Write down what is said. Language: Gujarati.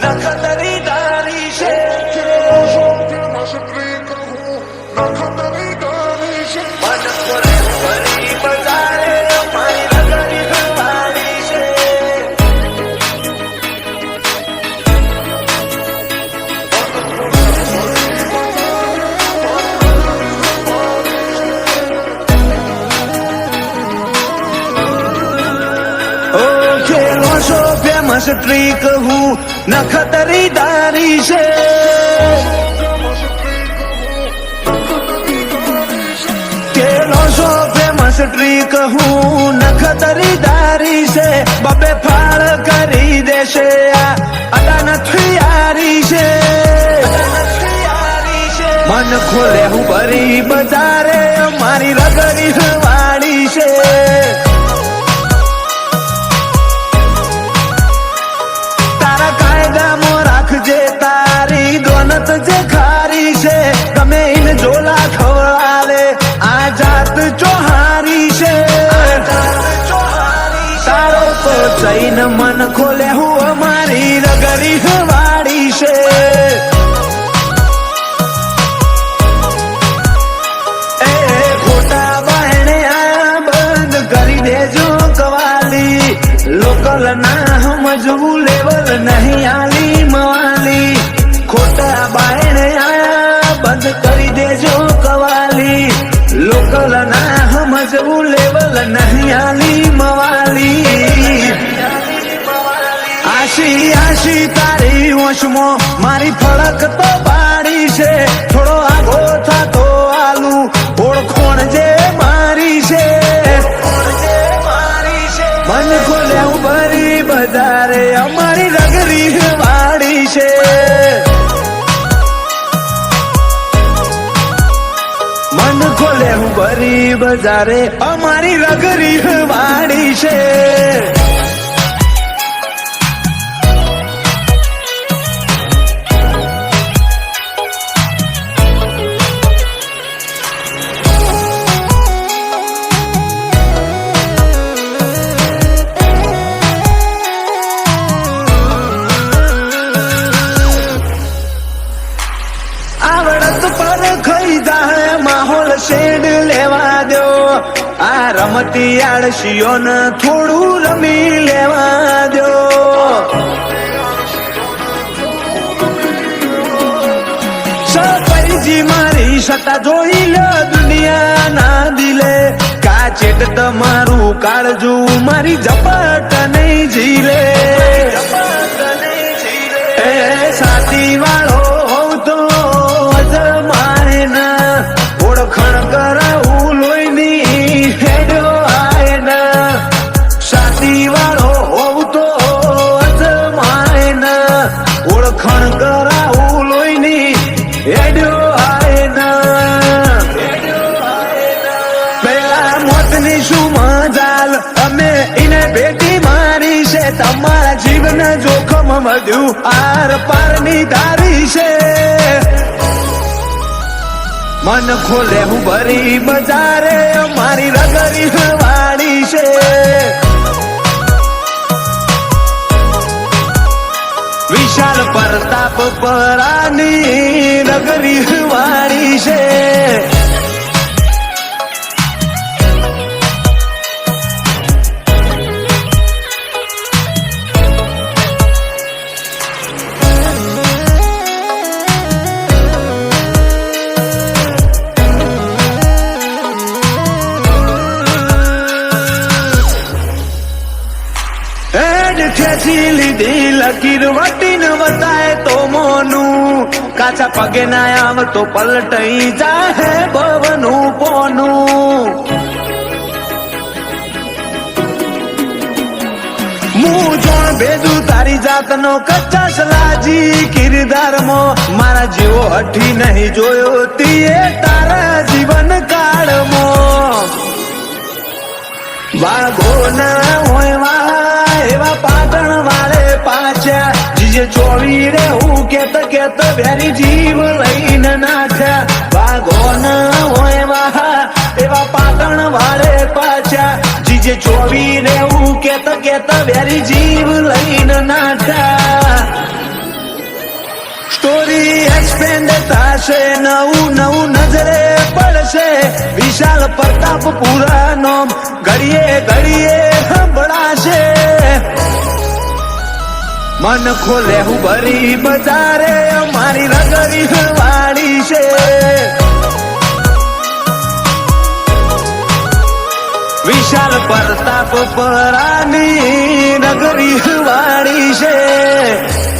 નખતરીદારી છે મન ખોલે ફરી બજારે મારી રગડી વાળી છે फेमस ट्रिक हूँ नखतरीदारी से फेमस ट्रिक हूँ नखतरीदारी से बबे फाड़ करी देशे अदा નથી यारी से मन खोले हूँ भरी बजारे मारी रगड़ी वाड़ी से જે તારી દોનત જે ખારી છે તમે ઇન જોલા ખવડાવે આ જાત ચોહારી છે તારો તો ચૈન મન ખોલે હું અમારી રગરી વાળી છે એ ખોટા બાયણે આ બંધ કરી દેજો કવાલી લોકલ ના સમજવું લેવલ નહીં આલી મવાલી ખોટા બાયણે આયા બંધ કરી દેજો કવાલી લોકલ ના સમજવું લેવલ નહીં આલી મવાલી આશી આશી તારી ઓશમો મારી ફળક તો પાડી છે થોડો આગો થતો આલુ ઓળખોણ જે મારી છે મન ખોલે ભરી બજારે અમારી રગરી વાળી છે મન ખોલે ભરી બજારે અમારી રગરી વાળી છે શેડ લેવા દો આ રમતી આળસીઓ ને થોડું રમી લેવા દો સપરીજી મારી સત્તા જોઈ લો દુનિયા ના દિલે કાચેટ તમારું કાળજું મારી ઝપટ નહીં ઝીલે એ સાથી વાળો હોવ તો અજમાય ના ઓળખણ કરાવું લોહીની હેડો આય ના સાથી વાળો હોવ તો અજમાય ના ઓળખણ કરાવું લોહીની હેડો આય ના પેલા મોતની શું મજાલ અમે એને ભેટી મારી છે તમારા જીવન જોખમ વધ્યું આર પારની ધારી છે મન ખોલે હું ભરી બજારે મારી રગરી વાળી છે વિશાલ પ્રતાપ પરાની રગરી વાળી છે ખેંચી લીધી લકીર વટીને વતાય તો મોનું કાચા પગે ના આવ તો પલટાઈ જાહે ભવનું પોનું હું જોણ ભેજું તારી જાતનો કચ્ચા સલાજી કિરદારમાં મારા જેવો હઠી નહીં જોયો તીએ તારા જીવન કાળમાં વાઘો ના હોય એવા પાટણ વાળે પાછા જીજે ચોવી રે હું કેત વેરી જીવ લઈને નાખ્યા વાઘો ના હોય વાહા એવા પાટણ વાળે પાછા જીજે ચોવી રે હું કેત વેરી જીવ લઈને નાખ્યા સ્ટોરી એક્સપેન્ડ થશે, નવું નવું નજરે પડશે. વિશાલ પ્રતાપ પુરાનો ઘડીએ ઘડીએ સંભળાશે. મન ખોલે હું ભરી બજારે, મારી રગડી વાળી છે. વિશાલ પ્રતાપ પરાની નગરી વાળી છે.